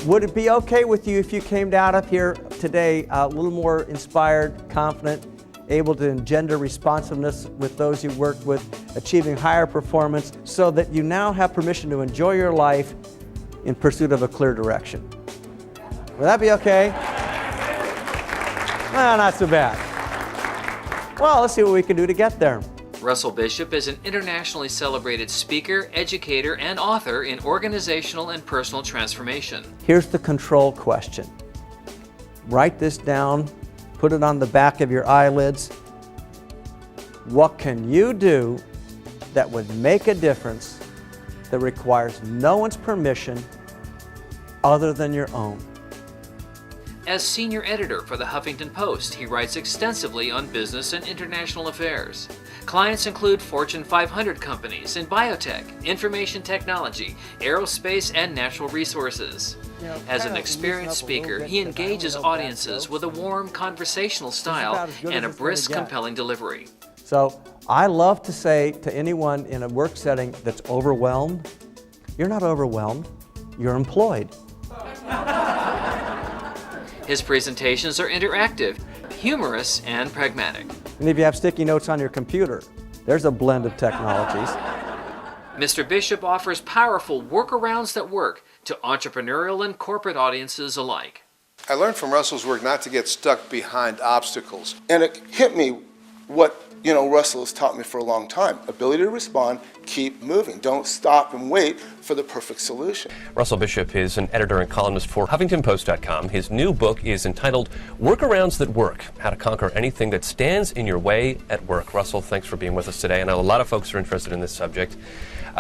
Would it be okay with you if you came out of here today a little more inspired, confident, able to engender responsiveness with those you work with, achieving higher performance, so that you now have permission to enjoy your life in pursuit of a clear direction? Would that be okay? Well, not so bad. Well, let's see what we can do to get there. Russell Bishop is an internationally celebrated speaker, educator, and author in organizational and personal transformation. Here's the control question. Write this down, put it on the back of your eyelids. What can you do that would make a difference that requires no one's permission other than your own? As senior editor for the Huffington Post, he writes extensively on business and international affairs. Clients include Fortune 500 companies in biotech, information technology, aerospace, and natural resources. As an experienced speaker, he engages audiences with a warm conversational style and a brisk, compelling delivery. So I love to say to anyone in a work setting that's overwhelmed, you're not overwhelmed, you're employed. His presentations are interactive, humorous, and pragmatic. And if you have sticky notes on your computer, there's a blend of technologies. Mr. Bishop offers powerful workarounds that work to entrepreneurial and corporate audiences alike. I learned from Russell's work not to get stuck behind obstacles. And it hit me what Russell has taught me for a long time. Ability to respond, keep moving. Don't stop and wait for the perfect solution. Russell Bishop is an editor and columnist for HuffingtonPost.com. His new book is entitled Workarounds That Work, How to Conquer Anything That Stands in Your Way at Work. Russell, thanks for being with us today. I know a lot of folks are interested in this subject.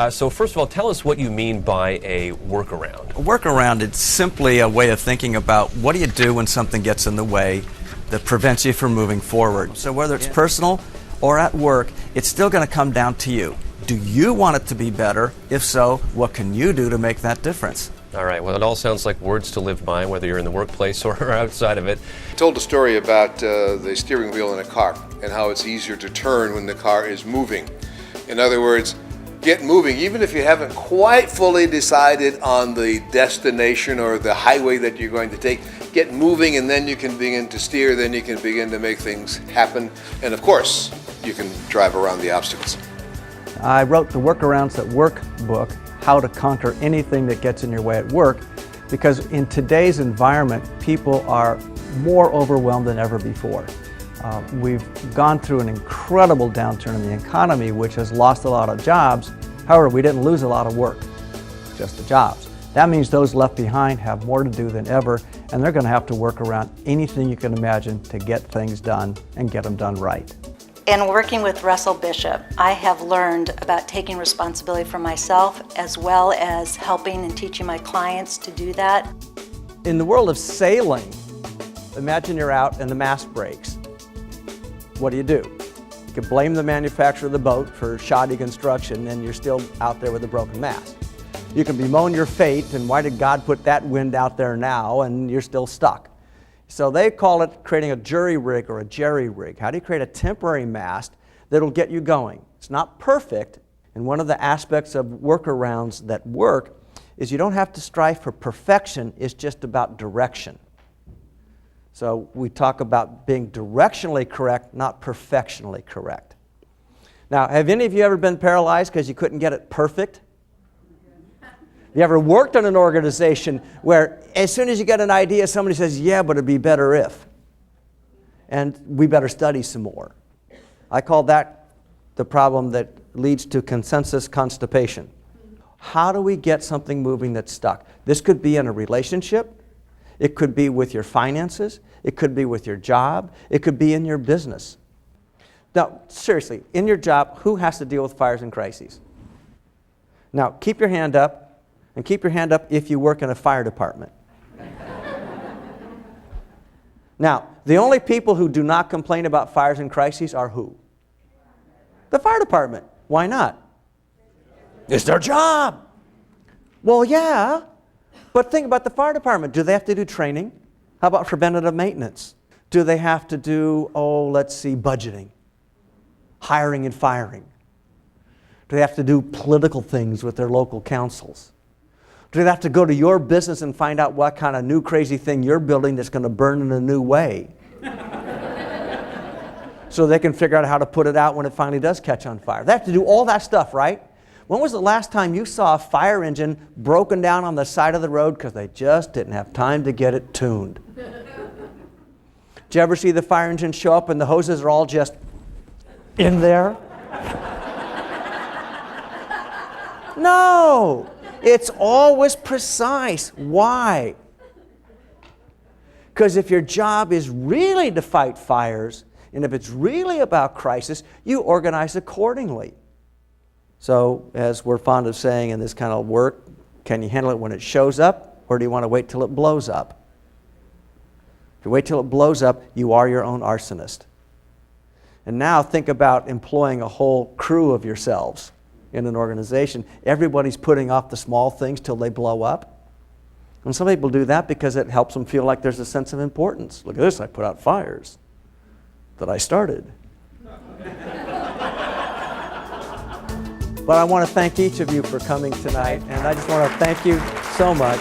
So first of all, tell us what you mean by a workaround. A workaround is simply a way of thinking about what do you do when something gets in the way that prevents you from moving forward. So whether it's personal or at work, it's still going to come down to you. Do you want it to be better? If so, what can you do to make that difference? All right, well, it all sounds like words to live by, whether you're in the workplace or outside of it. I told a story about the steering wheel in a car and how it's easier to turn when the car is moving. In other words, get moving, even if you haven't quite fully decided on the destination or the highway that you're going to take. Get moving, and then you can begin to steer, then you can begin to make things happen. And of course, you can drive around the obstacles. I wrote the Workarounds That Work book, How to Conquer Anything That Gets in Your Way at Work, because in today's environment, people are more overwhelmed than ever before. We've gone through an incredible downturn in the economy, which has lost a lot of jobs. However, we didn't lose a lot of work, just the jobs. That means those left behind have more to do than ever, and they're going to have to work around anything you can imagine to get things done and get them done right. In working with Russell Bishop, I have learned about taking responsibility for myself as well as helping and teaching my clients to do that. In the world of sailing, imagine you're out and the mast breaks. What do? You can blame the manufacturer of the boat for shoddy construction and you're still out there with a broken mast. You can bemoan your fate and why did God put that wind out there now, and you're still stuck. So they call it creating a jury rig or a jerry rig. How do you create a temporary mast that'll get you going? It's not perfect, and one of the aspects of workarounds that work is you don't have to strive for perfection, it's just about direction. So we talk about being directionally correct, not perfectionally correct. Now, have any of you ever been paralyzed because you couldn't get it perfect? You ever worked in an organization where as soon as you get an idea, somebody says, yeah, but it'd be better if. And we better study some more. I call that the problem that leads to consensus constipation. How do we get something moving that's stuck? This could be in a relationship. It could be with your finances. It could be with your job. It could be in your business. Now, seriously, in your job, who has to deal with fires and crises? Now, keep your hand up. And keep your hand up if you work in a fire department. Now, the only people who do not complain about fires and crises are who? The fire department. Why not? It's their job. Well, yeah, but think about the fire department. Do they have to do training? How about preventative maintenance? Do they have to do, budgeting, hiring and firing? Do they have to do political things with their local councils? Do they have to go to your business and find out what kind of new crazy thing you're building that's going to burn in a new way? So they can figure out how to put it out when it finally does catch on fire. They have to do all that stuff, right? When was the last time you saw a fire engine broken down on the side of the road because they just didn't have time to get it tuned? Did you ever see the fire engine show up and the hoses are all just in there? No, it's always precise. Why? Because if your job is really to fight fires, and if it's really about crisis, you organize accordingly. So, as we're fond of saying in this kind of work, can you handle it when it shows up, or do you want to wait till it blows up? If you wait till it blows up, you are your own arsonist. And now think about employing a whole crew of yourselves in an organization. Everybody's putting off the small things till they blow up. And some people do that because it helps them feel like there's a sense of importance. Look at this, I put out fires that I started. But I want to thank each of you for coming tonight, and I just want to thank you so much.